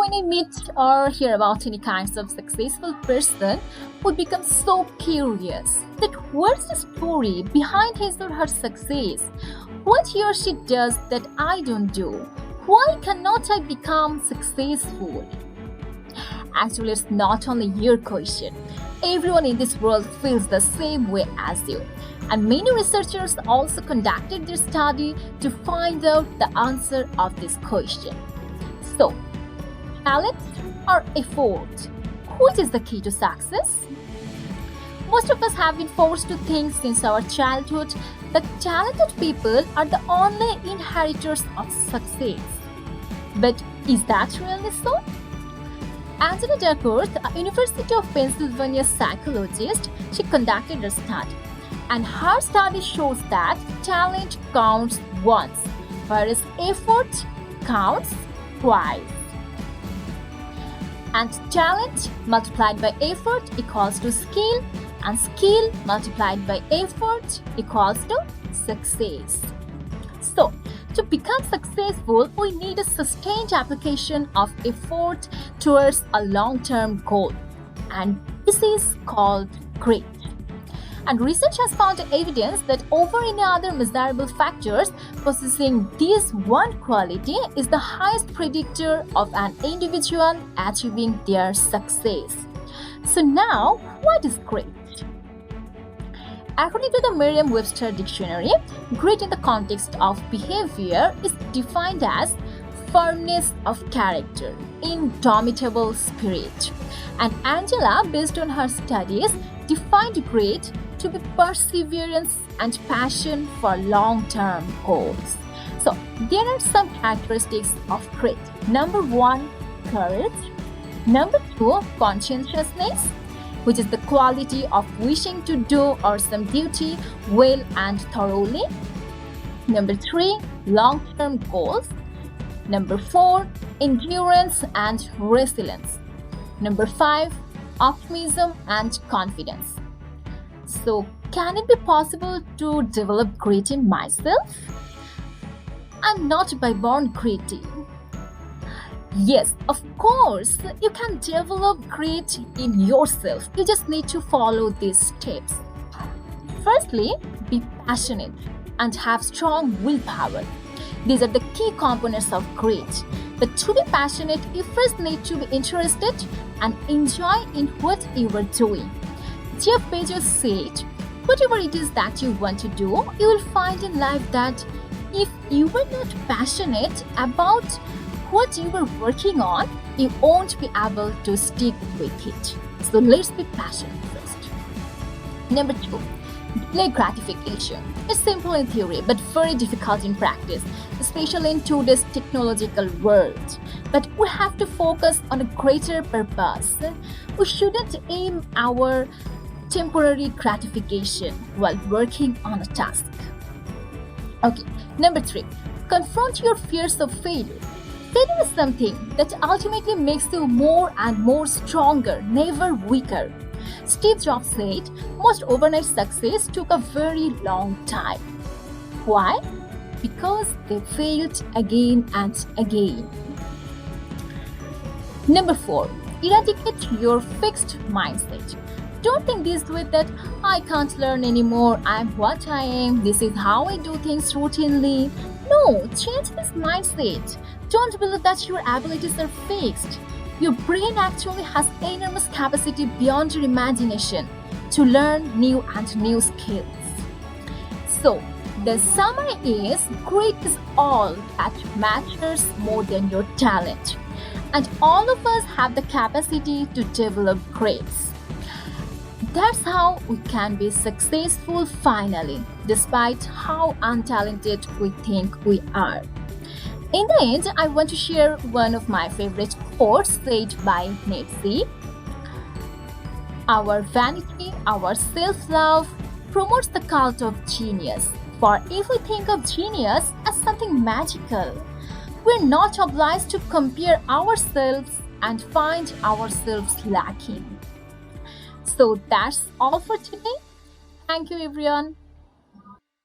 when we meet or hear about any kinds of successful person, we become so curious that what's the story behind his or her success? What he or she does that I don't do? Why cannot I become successful? Actually, it's not only your question. Everyone in this world feels the same way as you. And many researchers also conducted their study to find out the answer of this question. So, talent or effort? Which is the key to success? Most of us have been forced to think since our childhood that talented people are the only inheritors of success. But is that really so? Angela Duckworth, a University of Pennsylvania psychologist, she conducted a study. And her study shows that talent counts once, whereas effort counts twice. And talent multiplied by effort equals to skill, and skill multiplied by effort equals to success. So, to become successful, we need a sustained application of effort towards a long-term goal. And this is called grit. And research has found evidence that over any other measurable factors, possessing this one quality is the highest predictor of an individual achieving their success. So now, what is grit? According to the Merriam-Webster dictionary, grit in the context of behavior is defined as firmness of character, indomitable spirit. And Angela, based on her studies, defined grit to be perseverance and passion for long-term goals. So, there are some characteristics of grit. Number 1, courage. Number 2, conscientiousness, which is the quality of wishing to do or some duty well and thoroughly. Number 3, long-term goals. Number 4, endurance and resilience. Number 5, optimism and confidence. So, can it be possible to develop grit in myself? I'm not by born gritty. Yes, of course, you can develop grit in yourself. You just need to follow these steps. Firstly, be passionate and have strong willpower. These are the key components of grit. But to be passionate, you first need to be interested and enjoy in what you are doing. Jeff Bezos said, whatever it is that you want to do, you will find in life that if you are not passionate about what you are working on, you won't be able to stick with it. So let's be passionate first. Number 2, delay gratification. It's simple in theory, but very difficult in practice, especially in today's technological world. But we have to focus on a greater purpose. We shouldn't aim our temporary gratification while working on a task. Okay, number 3, confront your fears of failure. Failure is something that ultimately makes you more and more stronger, never weaker. Steve Jobs said, most overnight success took a very long time. Why? Because they failed again and again. Number 4, eradicate your fixed mindset. Don't think this way that I can't learn anymore, I'm what I am, this is how I do things routinely. No, change this mindset. Don't believe that your abilities are fixed. Your brain actually has enormous capacity beyond your imagination to learn new and new skills. So, the summary is grit is all that matters more than your talent. And all of us have the capacity to develop grits. That's how we can be successful finally, despite how untalented we think we are. In the end, I want to share one of my favorite quotes said by Nancy. Our vanity, our self-love promotes the cult of genius. For if we think of genius as something magical, we're not obliged to compare ourselves and find ourselves lacking. So that's all for today. Thank you, everyone.